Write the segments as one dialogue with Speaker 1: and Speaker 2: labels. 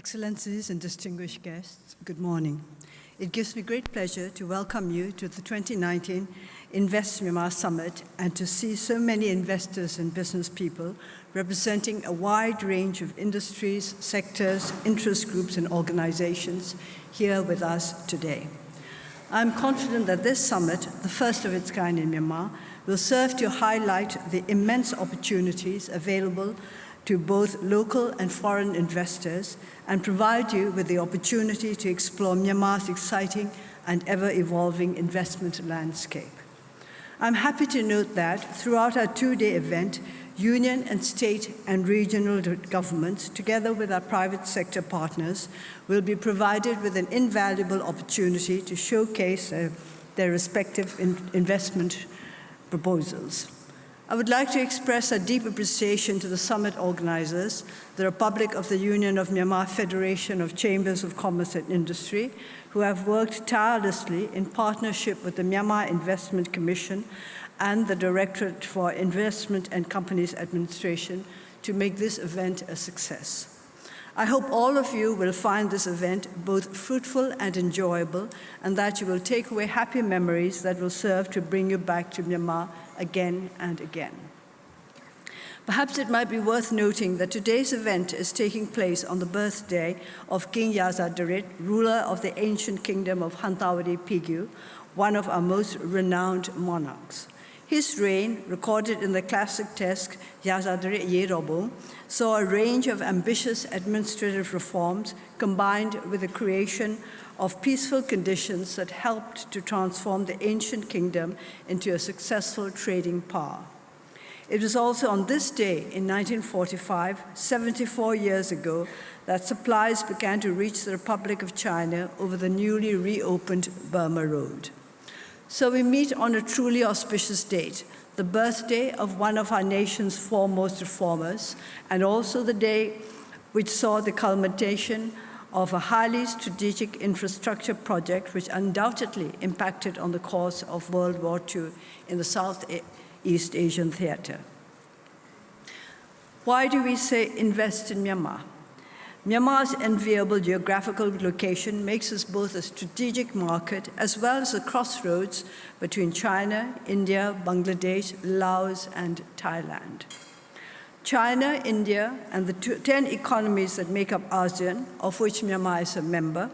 Speaker 1: Excellencies and distinguished guests, good morning. It gives me great pleasure to welcome you to the 2019 Invest Myanmar Summit and to see so many investors and business people representing a wide range of industries, sectors, interest groups, and organizations here with us today. I'm confident that this summit, the first of its kind in Myanmar, will serve to highlight the immense opportunities available to both local and foreign investors and provide you with the opportunity to explore Myanmar's exciting and ever-evolving investment landscape. I'm happy to note that throughout our two-day event, union and state and regional governments, together with our private sector partners, will be provided with an invaluable opportunity to showcase their respective investment proposals. I would like to express a deep appreciation to the summit organizers, the Republic of the Union of Myanmar Federation of Chambers of Commerce and Industry, who have worked tirelessly in partnership with the Myanmar Investment Commission and the Directorate for Investment and Companies Administration to make this event a success. I hope all of you will find this event both fruitful and enjoyable, and that you will take away happy memories that will serve to bring you back to Myanmar again and again. Perhaps it might be worth noting that today's event is taking place on the birthday of King Yazadarit, ruler of the ancient kingdom of Hantawadi Pigu, one of our most renowned monarchs. His reign, recorded in the classic text Yazadarit Yerobo, saw a range of ambitious administrative reforms combined with the creation of peaceful conditions that helped to transform the ancient kingdom into a successful trading power. It was also on this day in 1945, 74 years ago, that supplies began to reach the Republic of China over the newly reopened Burma Road. So we meet on a truly auspicious date, the birthday of one of our nation's foremost reformers, and also the day which saw the culmination of a highly strategic infrastructure project which undoubtedly impacted on the course of World War II in the Southeast Asian theater. Why do we say invest in Myanmar? Myanmar's enviable geographical location makes us both a strategic market as well as a crossroads between China, India, Bangladesh, Laos, and Thailand. China, India, and the 10 economies that make up ASEAN, of which Myanmar is a member,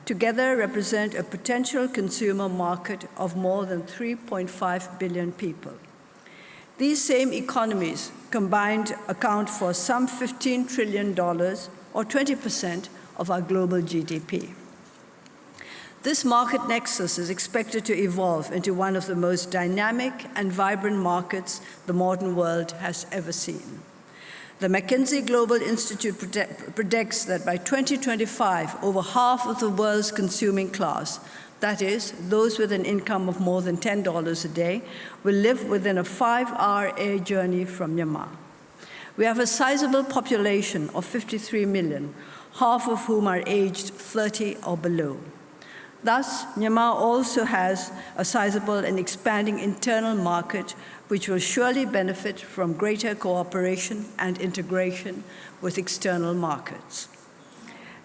Speaker 1: together represent a potential consumer market of more than 3.5 billion people. These same economies combined account for some $15 trillion or 20% of our global GDP. This market nexus is expected to evolve into one of the most dynamic and vibrant markets the modern world has ever seen. The McKinsey Global Institute predicts that by 2025, over half of the world's consuming class, that is, those with an income of more than $10 a day, will live within a 5-hour air journey from Myanmar. We have a sizable population of 53 million, half of whom are aged 30 or below. Thus, Myanmar also has a sizable and expanding internal market which will surely benefit from greater cooperation and integration with external markets.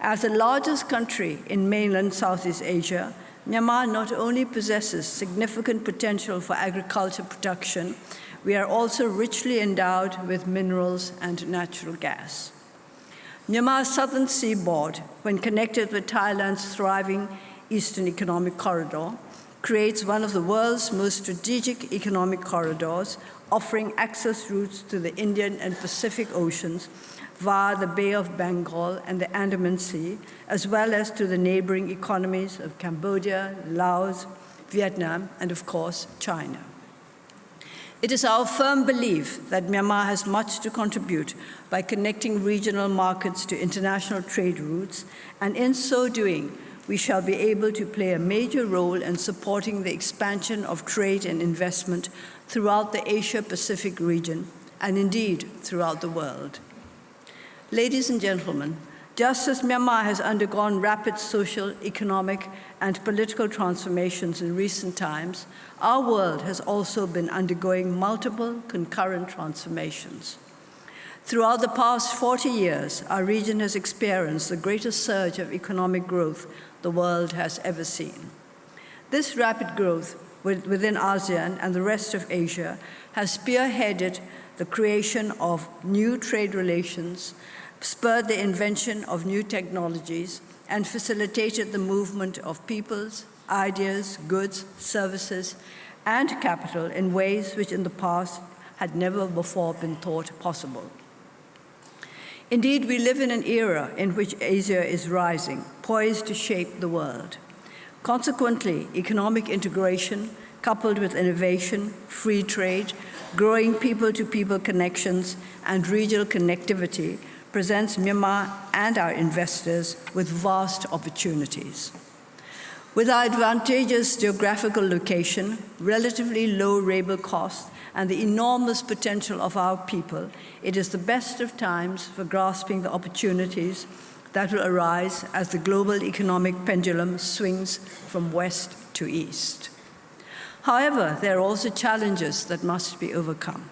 Speaker 1: As the largest country in mainland Southeast Asia, Myanmar not only possesses significant potential for agriculture production, we are also richly endowed with minerals and natural gas. Myanmar's southern seaboard, when connected with Thailand's thriving Eastern Economic Corridor, creates one of the world's most strategic economic corridors, offering access routes to the Indian and Pacific Oceans via the Bay of Bengal and the Andaman Sea, as well as to the neighboring economies of Cambodia, Laos, Vietnam, and of course, China. It is our firm belief that Myanmar has much to contribute by connecting regional markets to international trade routes, and in so doing, we shall be able to play a major role in supporting the expansion of trade and investment throughout the Asia-Pacific region, and indeed throughout the world. Ladies and gentlemen, just as Myanmar has undergone rapid social, economic, and political transformations in recent times, our world has also been undergoing multiple concurrent transformations. Throughout the past 40 years, our region has experienced the greatest surge of economic growth the world has ever seen. This rapid growth within ASEAN and the rest of Asia has spearheaded the creation of new trade relations, spurred the invention of new technologies, and facilitated the movement of peoples, ideas, goods, services, and capital in ways which in the past had never before been thought possible. Indeed, we live in an era in which Asia is rising, poised to shape the world. Consequently, economic integration, coupled with innovation, free trade, growing people-to-people connections, and regional connectivity, presents Myanmar and our investors with vast opportunities. With our advantageous geographical location, relatively low labor costs, and the enormous potential of our people, it is the best of times for grasping the opportunities that will arise as the global economic pendulum swings from west to east. However, there are also challenges that must be overcome.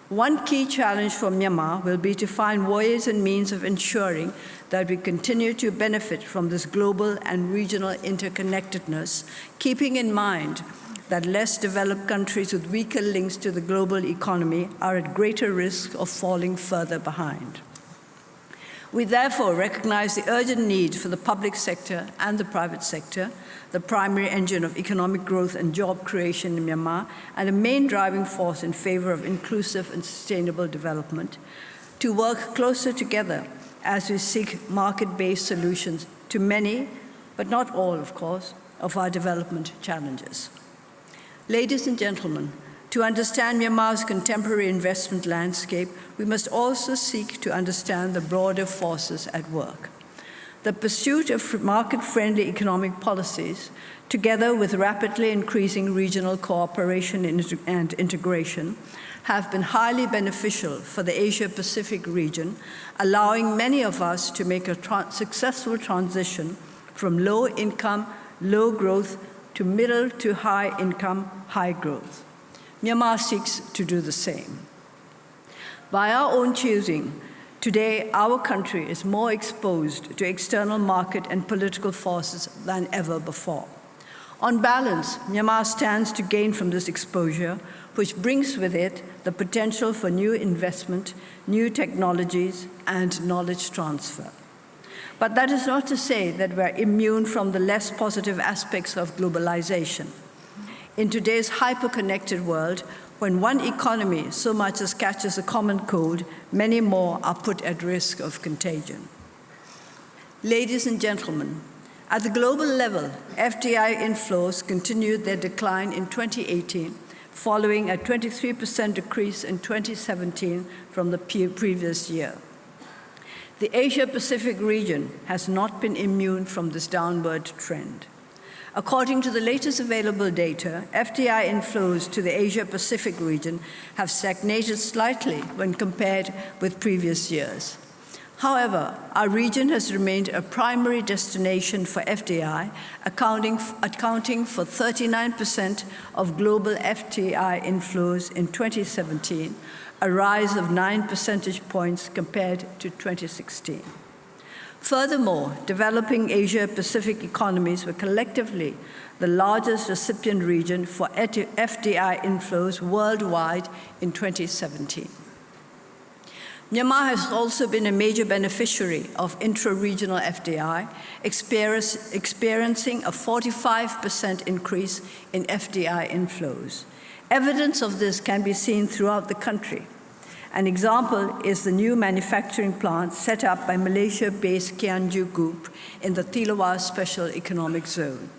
Speaker 1: One key challenge for Myanmar will be to find ways and means of ensuring that we continue to benefit from this global and regional interconnectedness, keeping in mind that less developed countries with weaker links to the global economy are at greater risk of falling further behind. We therefore recognize the urgent need for the public sector and the private sector, the primary engine of economic growth and job creation in Myanmar, and a main driving force in favor of inclusive and sustainable development, to work closer together as we seek market-based solutions to many, but not all, of course, of our development challenges. Ladies and gentlemen, to understand Myanmar's contemporary investment landscape, we must also seek to understand the broader forces at work. The pursuit of market-friendly economic policies, together with rapidly increasing regional cooperation and integration, have been highly beneficial for the Asia-Pacific region, allowing many of us to make a successful transition from low-income, low-growth to middle to high-income, high-growth. Myanmar seeks to do the same. By our own choosing, today our country is more exposed to external market and political forces than ever before. On balance, Myanmar stands to gain from this exposure, which brings with it the potential for new investment, new technologies, and knowledge transfer. But that is not to say that we're immune from the less positive aspects of globalization. In today's hyper-connected world, when one economy so much as catches a common cold, many more are put at risk of contagion. Ladies and gentlemen, at the global level, FDI inflows continued their decline in 2018, following a 23% decrease in 2017 from the previous year. The Asia-Pacific region has not been immune from this downward trend. According to the latest available data, FDI inflows to the Asia-Pacific region have stagnated slightly when compared with previous years. However, our region has remained a primary destination for FDI, accounting for 39% of global FDI inflows in 2017, a rise of 9 percentage points compared to 2016. Furthermore, developing Asia-Pacific economies were collectively the largest recipient region for FDI inflows worldwide in 2017. Myanmar has also been a major beneficiary of intra-regional FDI, experiencing a 45% increase in FDI inflows. Evidence of this can be seen throughout the country. An example is the new manufacturing plant set up by Malaysia-based Kianju Group in the Thilawa Special Economic Zone.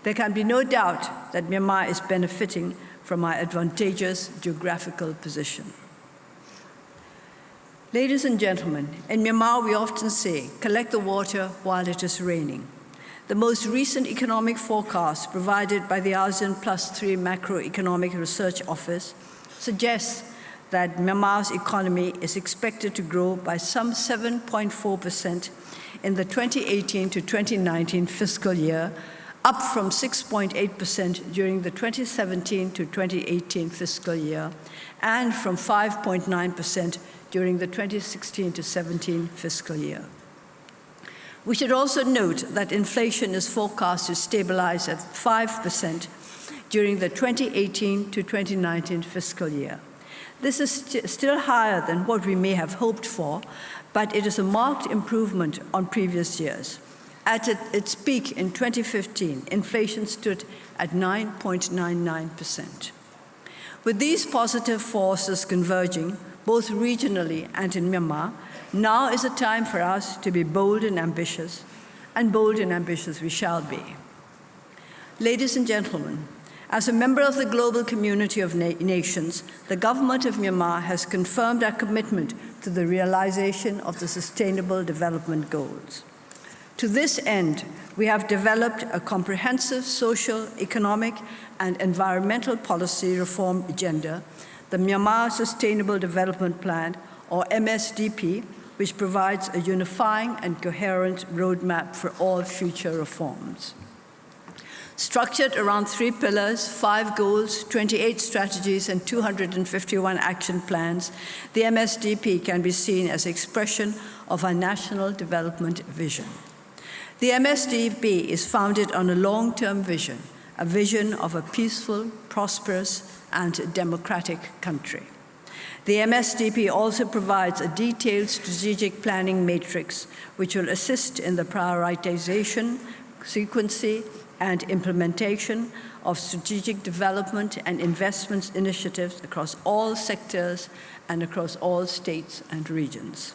Speaker 1: There can be no doubt that Myanmar is benefiting from our advantageous geographical position. Ladies and gentlemen, in Myanmar we often say, collect the water while it is raining. The most recent economic forecast provided by the ASEAN +3 Macroeconomic Research Office suggests that Myanmar's economy is expected to grow by some 7.4% in the 2018 to 2019 fiscal year, up from 6.8% during the 2017 to 2018 fiscal year, and from 5.9% during the 2016 to 17 fiscal year. We should also note that inflation is forecast to stabilize at 5% during the 2018 to 2019 fiscal year. This is still higher than what we may have hoped for, but it is a marked improvement on previous years. At its peak in 2015, inflation stood at 9.99%. With these positive forces converging, both regionally and in Myanmar, now is a time for us to be bold and ambitious we shall be. Ladies and gentlemen, as a member of the global community of nations, the government of Myanmar has confirmed our commitment to the realization of the Sustainable Development Goals. To this end, we have developed a comprehensive social, economic, and environmental policy reform agenda, the Myanmar Sustainable Development Plan, or MSDP, which provides a unifying and coherent roadmap for all future reforms. Structured around 3 pillars, 5 goals, 28 strategies, and 251 action plans, the MSDP can be seen as an expression of our national development vision. The MSDP is founded on a long-term vision, a vision of a peaceful, prosperous, and democratic country. The MSDP also provides a detailed strategic planning matrix which will assist in the prioritization, sequencing, and implementation of strategic development and investment initiatives across all sectors and across all states and regions.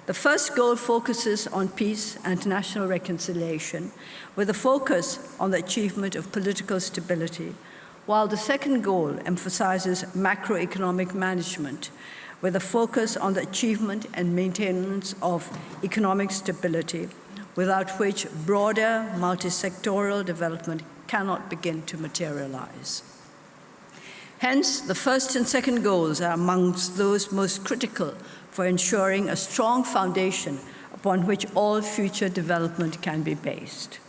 Speaker 1: The first goal focuses on peace and national reconciliation, with a focus on the achievement of political stability, while the second goal emphasizes macroeconomic management, with a focus on the achievement and maintenance of economic stability, without which broader multi-sectoral development cannot begin to materialize. Hence, the first and second goals are amongst those most critical for ensuring a strong foundation upon which all future development can be based.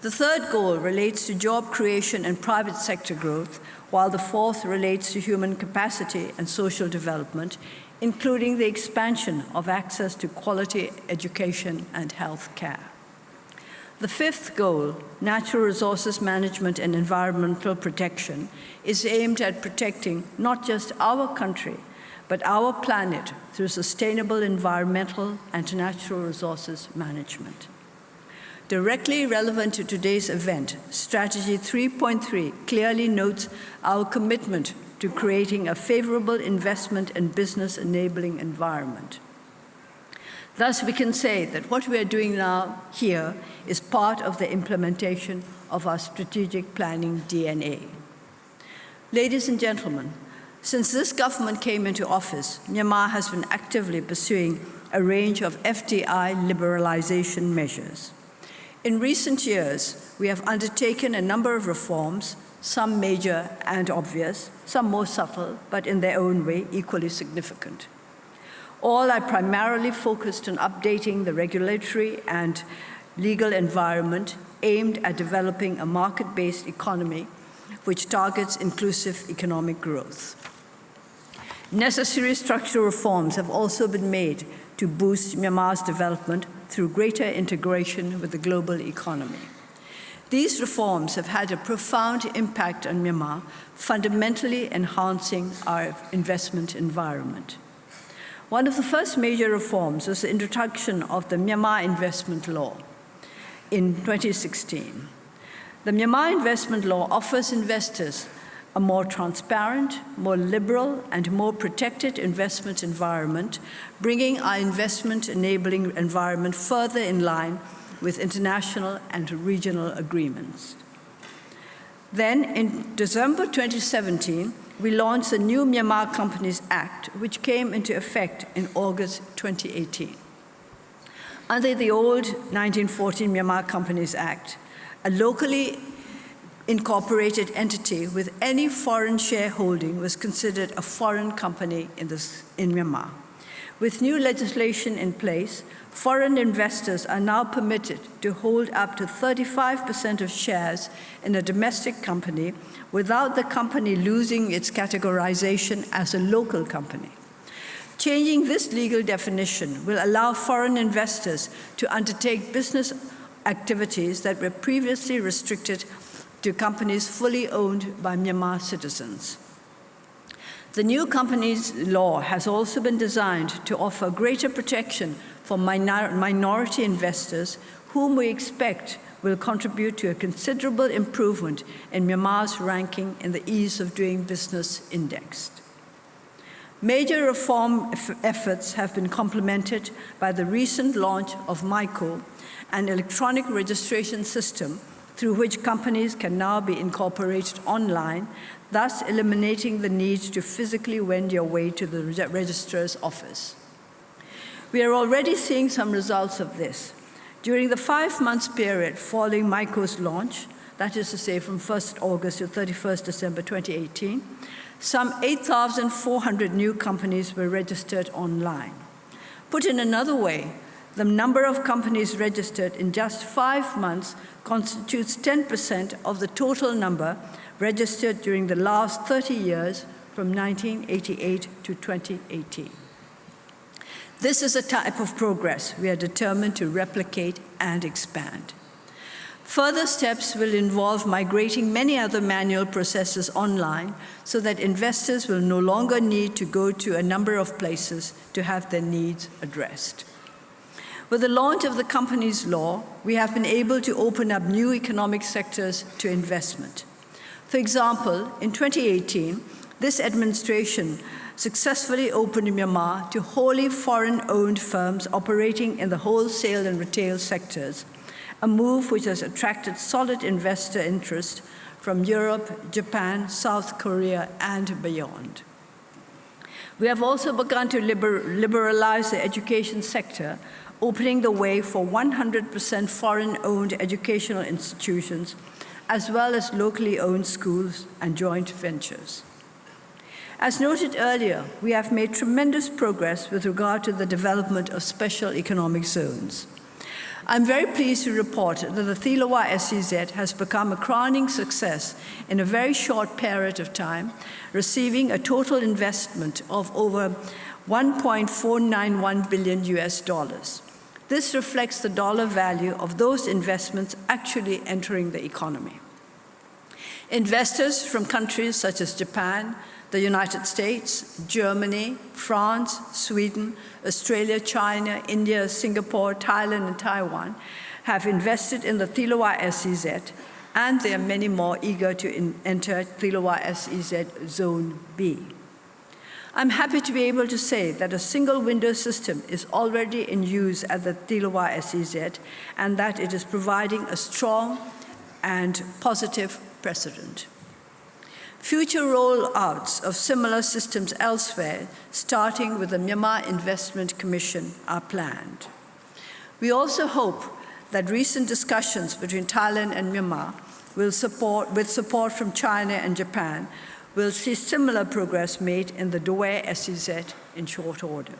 Speaker 1: The third goal relates to job creation and private sector growth, while the fourth relates to human capacity and social development, including the expansion of access to quality education and health care. The fifth goal, natural resources management and environmental protection, is aimed at protecting not just our country, but our planet through sustainable environmental and natural resources management. Directly relevant to today's event, Strategy 3.3 clearly notes our commitment to creating a favorable investment and business enabling environment. Thus, we can say that what we are doing now here is part of the implementation of our strategic planning DNA. Ladies and gentlemen, since this government came into office, Myanmar has been actively pursuing a range of FDI liberalization measures. In recent years, we have undertaken a number of reforms, some major and obvious, some more subtle, but in their own way equally significant. All are primarily focused on updating the regulatory and legal environment aimed at developing a market-based economy which targets inclusive economic growth. Necessary structural reforms have also been made to boost Myanmar's development through greater integration with the global economy. These reforms have had a profound impact on Myanmar, fundamentally enhancing our investment environment. One of the first major reforms was the introduction of the Myanmar Investment Law in 2016. The Myanmar Investment Law offers investors a more transparent, more liberal, and more protected investment environment, bringing our investment enabling environment further in line with international and regional agreements. Then, in December 2017, we launched the new Myanmar Companies Act, which came into effect in August 2018. Under the old 1914 Myanmar Companies Act, a locally incorporated entity with any foreign shareholding was considered a foreign company in Myanmar. With new legislation in place, foreign investors are now permitted to hold up to 35% of shares in a domestic company without the company losing its categorization as a local company. Changing this legal definition will allow foreign investors to undertake business activities that were previously restricted to companies fully owned by Myanmar citizens. The new companies law has also been designed to offer greater protection for minority investors, whom we expect will contribute to a considerable improvement in Myanmar's ranking in the Ease of Doing Business Index. Major reform efforts have been complemented by the recent launch of MICO, an electronic registration system through which companies can now be incorporated online, thus eliminating the need to physically wend your way to the registrar's office. We are already seeing some results of this. During the 5-month period following MICO's launch, that is to say from 1st August to 31st December 2018, some 8,400 new companies were registered online. Put in another way, the number of companies registered in just 5 months constitutes 10% of the total number registered during the last 30 years from 1988 to 2018. This is a type of progress we are determined to replicate and expand. Further steps will involve migrating many other manual processes online so that investors will no longer need to go to a number of places to have their needs addressed. With the launch of the companies law, we have been able to open up new economic sectors to investment. For example, in 2018, this administration successfully opened Myanmar to wholly foreign-owned firms operating in the wholesale and retail sectors, a move which has attracted solid investor interest from Europe, Japan, South Korea, and beyond. We have also begun to liberalize the education sector, opening the way for 100% foreign-owned educational institutions, as well as locally owned schools and joint ventures. As noted earlier, we have made tremendous progress with regard to the development of special economic zones. I'm very pleased to report that the Thilawa SEZ has become a crowning success in a very short period of time, receiving a total investment of over $1.491 billion US. This reflects the dollar value of those investments actually entering the economy. Investors from countries such as Japan, the United States, Germany, France, Sweden, Australia, China, India, Singapore, Thailand, and Taiwan have invested in the Thilawa SEZ, and there are many more eager to enter Thilawa SEZ Zone B. I'm happy to be able to say that a single window system is already in use at the Thilawa SEZ, and that it is providing a strong and positive precedent. Future rollouts of similar systems elsewhere, starting with the Myanmar Investment Commission, are planned. We also hope that recent discussions between Thailand and Myanmar, with support from China and Japan, will see similar progress made in the Daw SEZ in short order.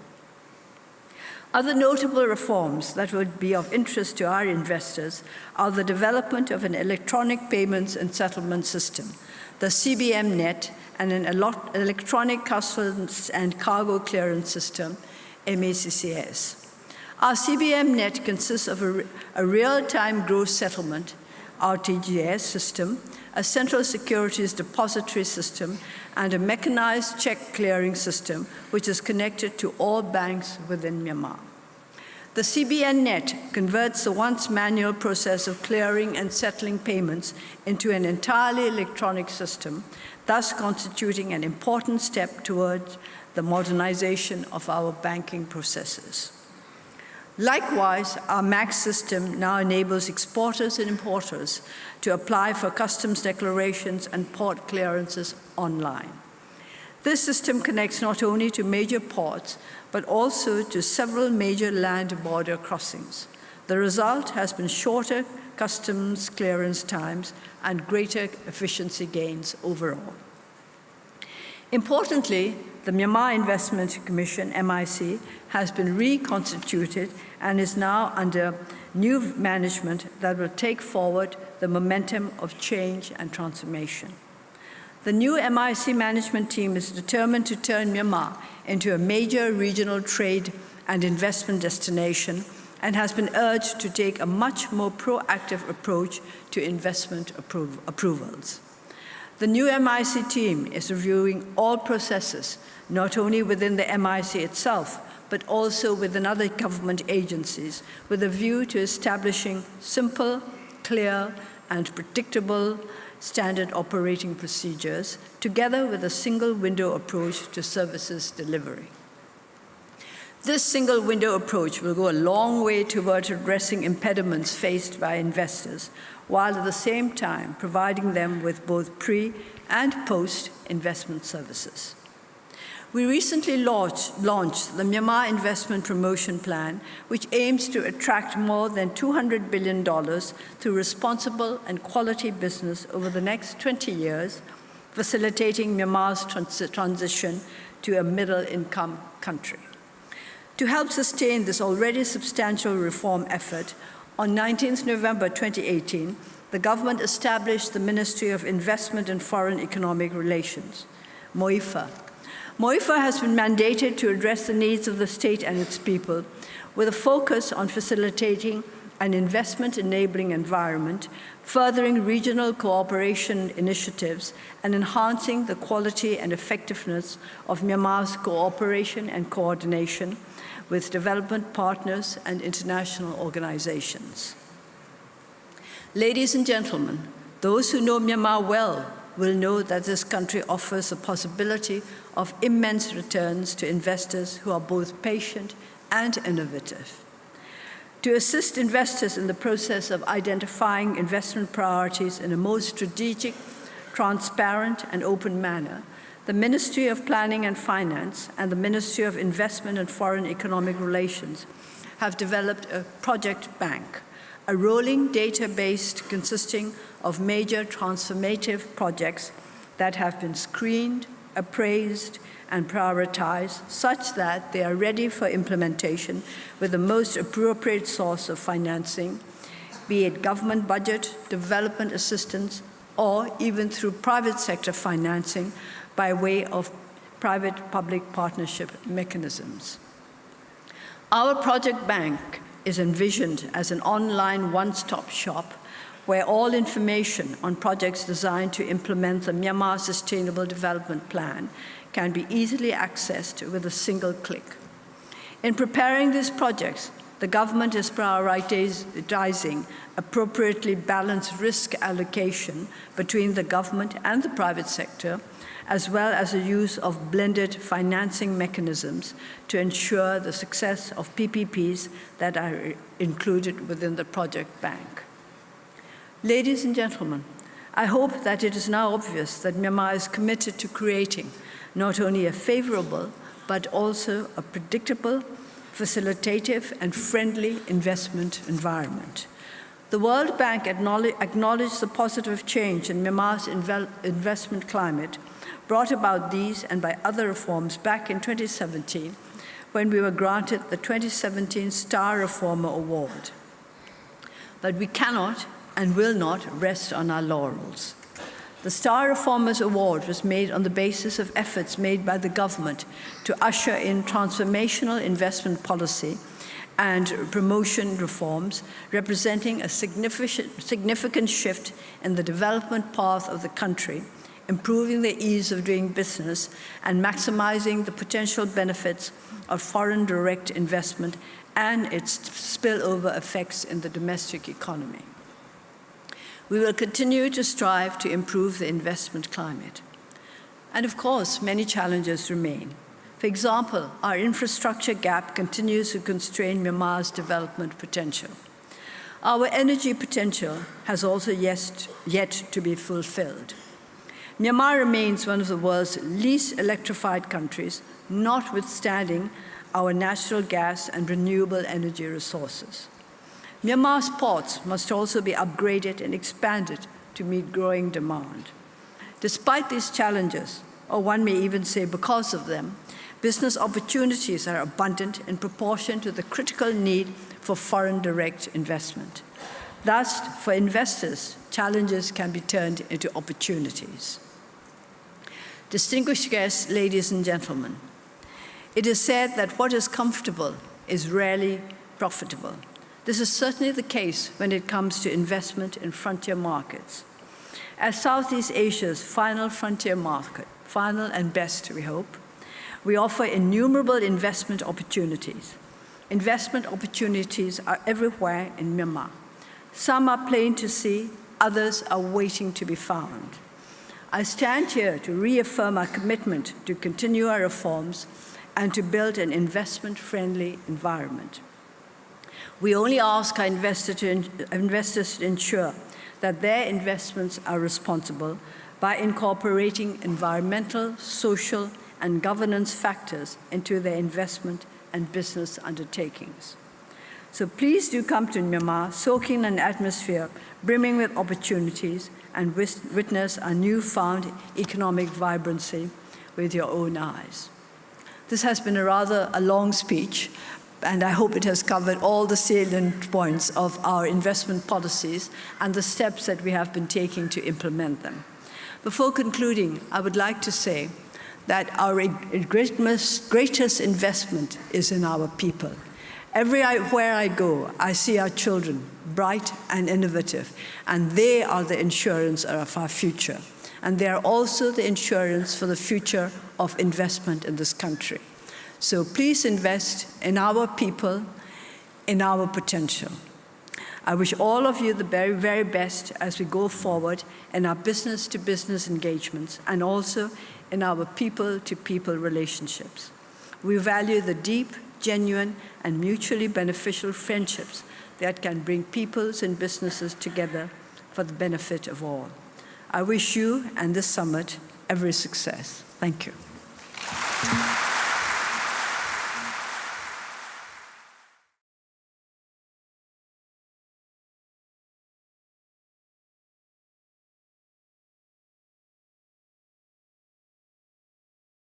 Speaker 1: Other notable reforms that would be of interest to our investors are the development of an electronic payments and settlement system, the CBM Net, and an electronic customs and cargo clearance system, MACCS. Our CBM Net consists of a real-time gross settlement, RTGS system, a central securities depository system, and a mechanized check clearing system, which is connected to all banks within Myanmar. The CBN Net converts the once manual process of clearing and settling payments into an entirely electronic system, thus constituting an important step towards the modernization of our banking processes. Likewise, our MAX system now enables exporters and importers to apply for customs declarations and port clearances online. This system connects not only to major ports, but also to several major land border crossings. The result has been shorter customs clearance times and greater efficiency gains overall. Importantly, the Myanmar Investment Commission, MIC, has been reconstituted and is now under new management that will take forward the momentum of change and transformation. The new MIC management team is determined to turn Myanmar into a major regional trade and investment destination and has been urged to take a much more proactive approach to investment approvals. The new MIC team is reviewing all processes, not only within the MIC itself, but also within other government agencies, with a view to establishing simple, clear, and predictable standard operating procedures, together with a single window approach to services delivery. This single window approach will go a long way toward addressing impediments faced by investors, while at the same time providing them with both pre- and post-investment services. We recently launched the Myanmar Investment Promotion Plan, which aims to attract more than $200 billion through responsible and quality business over the next 20 years, facilitating Myanmar's transition to a middle-income country. To help sustain this already substantial reform effort, on 19 November 2018, the government established the Ministry of Investment and Foreign Economic Relations, MOIFA. MOIFA has been mandated to address the needs of the state and its people, with a focus on facilitating an investment-enabling environment, furthering regional cooperation initiatives, and enhancing the quality and effectiveness of Myanmar's cooperation and coordination with development partners and international organizations. Ladies and gentlemen, those who know Myanmar well will know that this country offers a possibility of immense returns to investors who are both patient and innovative. To assist investors in the process of identifying investment priorities in a more strategic, transparent, and open manner, the Ministry of Planning and Finance and the Ministry of Investment and Foreign Economic Relations have developed a project bank, a rolling database consisting of major transformative projects that have been screened, appraised, and prioritized such that they are ready for implementation with the most appropriate source of financing, be it government budget, development assistance, or even through private sector financing by way of private-public partnership mechanisms. Our project bank is envisioned as an online one-stop shop where all information on projects designed to implement the Myanmar Sustainable Development Plan can be easily accessed with a single click. In preparing these projects, the government is prioritizing appropriately balanced risk allocation between the government and the private sector, as well as the use of blended financing mechanisms to ensure the success of PPPs that are included within the project bank. Ladies and gentlemen, I hope that it is now obvious that Myanmar is committed to creating not only a favorable, but also a predictable, facilitative, and friendly investment environment. The World Bank acknowledged the positive change in Myanmar's investment climate brought about these and by other reforms back in 2017, when we were granted the 2017 Star Reformer Award. But we cannot and will not rest on our laurels. The Star Reformers Award was made on the basis of efforts made by the government to usher in transformational investment policy and promotion reforms, representing a significant shift in the development path of the country, improving the ease of doing business, and maximizing the potential benefits of foreign direct investment and its spillover effects in the domestic economy. We will continue to strive to improve the investment climate. And of course, many challenges remain. For example, our infrastructure gap continues to constrain Myanmar's development potential. Our energy potential has also yet to be fulfilled. Myanmar remains one of the world's least electrified countries, notwithstanding our natural gas and renewable energy resources. Myanmar's ports must also be upgraded and expanded to meet growing demand. Despite these challenges, or one may even say because of them, business opportunities are abundant in proportion to the critical need for foreign direct investment. Thus, for investors, challenges can be turned into opportunities. Distinguished guests, ladies and gentlemen, it is said that what is comfortable is rarely profitable. This is certainly the case when it comes to investment in frontier markets. As Southeast Asia's final frontier market, final and best, we hope, we offer innumerable investment opportunities. Investment opportunities are everywhere in Myanmar. Some are plain to see, others are waiting to be found. I stand here to reaffirm our commitment to continue our reforms and to build an investment-friendly environment. We only ask our investors to ensure that their investments are responsible by incorporating environmental, social, and governance factors into their investment and business undertakings. So please do come to Myanmar, soak in an atmosphere brimming with opportunities, and witness our newfound economic vibrancy with your own eyes. This has been a long speech, and I hope it has covered all the salient points of our investment policies and the steps that we have been taking to implement them. Before concluding, I would like to say that our greatest investment is in our people. Everywhere I go, I see our children, bright and innovative, and they are the insurance of our future. And they are also the insurance for the future of investment in this country. So please invest in our people, in our potential. I wish all of you the very, very best as we go forward in our business-to-business engagements and also in our people-to-people relationships. We value the deep, genuine, and mutually beneficial friendships that can bring peoples and businesses together for the benefit of all. I wish you and this summit every success. Thank you.